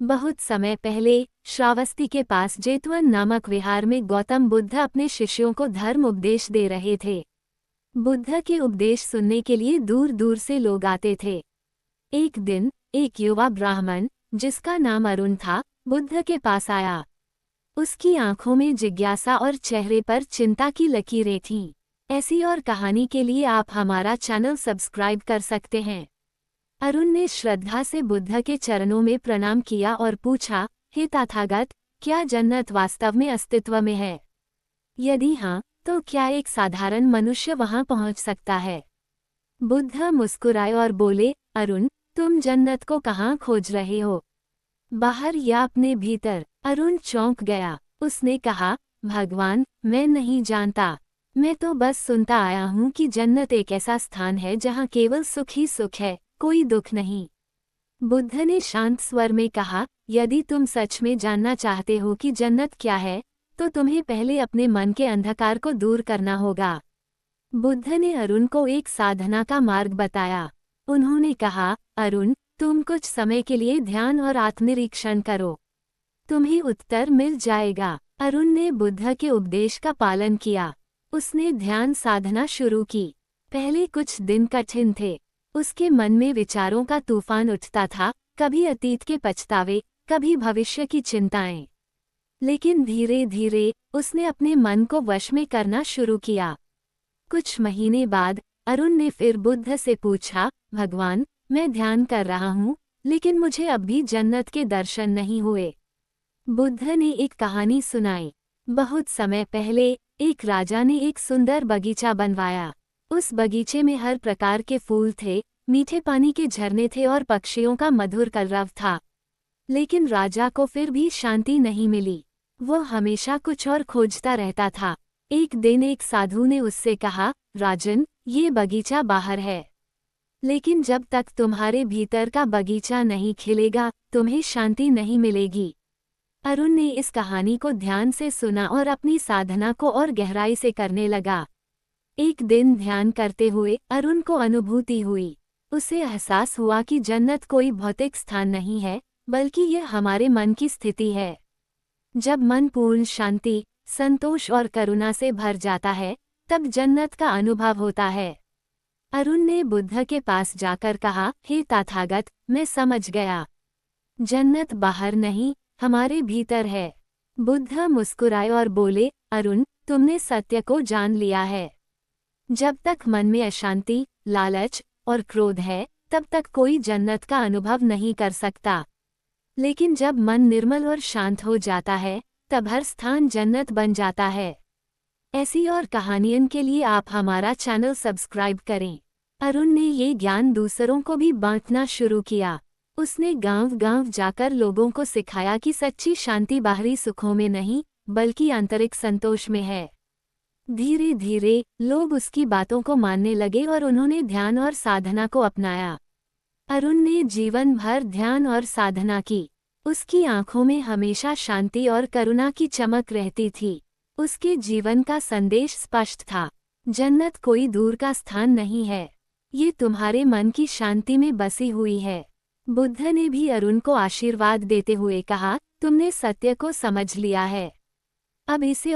बहुत समय पहले श्रावस्ती के पास जेतवन नामक विहार में गौतम बुद्ध अपने शिष्यों को धर्म उपदेश दे रहे थे। बुद्ध के उपदेश सुनने के लिए दूर दूर से लोग आते थे। एक दिन एक युवा ब्राह्मण, जिसका नाम अरुण था, बुद्ध के पास आया। उसकी आंखों में जिज्ञासा और चेहरे पर चिंता की लकीरें थीं। ऐसी और कहानी के लिए आप हमारा चैनल सब्सक्राइब कर सकते हैं। अरुण ने श्रद्धा से बुद्ध के चरणों में प्रणाम किया और पूछा, हे तथागत, क्या जन्नत वास्तव में अस्तित्व में है? यदि हाँ, तो क्या एक साधारण मनुष्य वहां पहुंच सकता है? बुद्ध मुस्कुराए और बोले, अरुण, तुम जन्नत को कहाँ खोज रहे हो? बाहर या अपने भीतर? अरुण चौंक गया। उसने कहा, भगवान, मैं नहीं जानता। मैं तो बस सुनता आया हूँ कि जन्नत एक ऐसा स्थान है जहाँ केवल सुख ही सुख है, कोई दुख नहीं। बुद्ध ने शांत स्वर में कहा, यदि तुम सच में जानना चाहते हो कि जन्नत क्या है, तो तुम्हें पहले अपने मन के अंधकार को दूर करना होगा। बुद्ध ने अरुण को एक साधना का मार्ग बताया। उन्होंने कहा, अरुण, तुम कुछ समय के लिए ध्यान और आत्मनिरीक्षण करो। तुम्हें उत्तर मिल जाएगा। अरुण ने बुद्ध के उपदेश का पालन किया। उसने ध्यान साधना शुरू की। पहले कुछ दिन कठिन थे। उसके मन में विचारों का तूफान उठता था, कभी अतीत के पछतावे, कभी भविष्य की चिंताएं। लेकिन धीरे धीरे उसने अपने मन को वश में करना शुरू किया। कुछ महीने बाद अरुण ने फिर बुद्ध से पूछा, भगवान, मैं ध्यान कर रहा हूँ, लेकिन मुझे अब भी जन्नत के दर्शन नहीं हुए। बुद्ध ने एक कहानी सुनाई। बहुत समय पहले एक राजा ने एक सुंदर बगीचा बनवाया। उस बगीचे में हर प्रकार के फूल थे, मीठे पानी के झरने थे और पक्षियों का मधुर कलरव था। लेकिन राजा को फिर भी शांति नहीं मिली। वो हमेशा कुछ और खोजता रहता था। एक दिन एक साधु ने उससे कहा, राजन, ये बगीचा बाहर है, लेकिन जब तक तुम्हारे भीतर का बगीचा नहीं खिलेगा, तुम्हें शांति नहीं मिलेगी। अरुण ने इस कहानी को ध्यान से सुना और अपनी साधना को और गहराई से करने लगा। एक दिन ध्यान करते हुए अरुण को अनुभूति हुई। उसे एहसास हुआ कि जन्नत कोई भौतिक स्थान नहीं है, बल्कि यह हमारे मन की स्थिति है। जब मन पूर्ण शांति, संतोष और करुणा से भर जाता है, तब जन्नत का अनुभव होता है। अरुण ने बुद्ध के पास जाकर कहा, हे तथागत, मैं समझ गया। जन्नत बाहर नहीं, हमारे भीतर है। बुद्ध मुस्कुराए और बोले, अरुण, तुमने सत्य को जान लिया है। जब तक मन में अशांति, लालच और क्रोध है, तब तक कोई जन्नत का अनुभव नहीं कर सकता। लेकिन जब मन निर्मल और शांत हो जाता है, तब हर स्थान जन्नत बन जाता है। ऐसी और कहानियों के लिए आप हमारा चैनल सब्सक्राइब करें। अरुण ने ये ज्ञान दूसरों को भी बांटना शुरू किया। उसने गांव-गांव जाकर लोगों को सिखाया कि सच्ची शांति बाहरी सुखों में नहीं, बल्कि आंतरिक संतोष में है। धीरे धीरे लोग उसकी बातों को मानने लगे और उन्होंने ध्यान और साधना को अपनाया। अरुण ने जीवन भर ध्यान और साधना की। उसकी आंखों में हमेशा शांति और करुणा की चमक रहती थी। उसके जीवन का संदेश स्पष्ट था, जन्नत कोई दूर का स्थान नहीं है, ये तुम्हारे मन की शांति में बसी हुई है। बुद्ध ने भी अरुण को आशीर्वाद देते हुए कहा, तुमने सत्य को समझ लिया है। अब इसे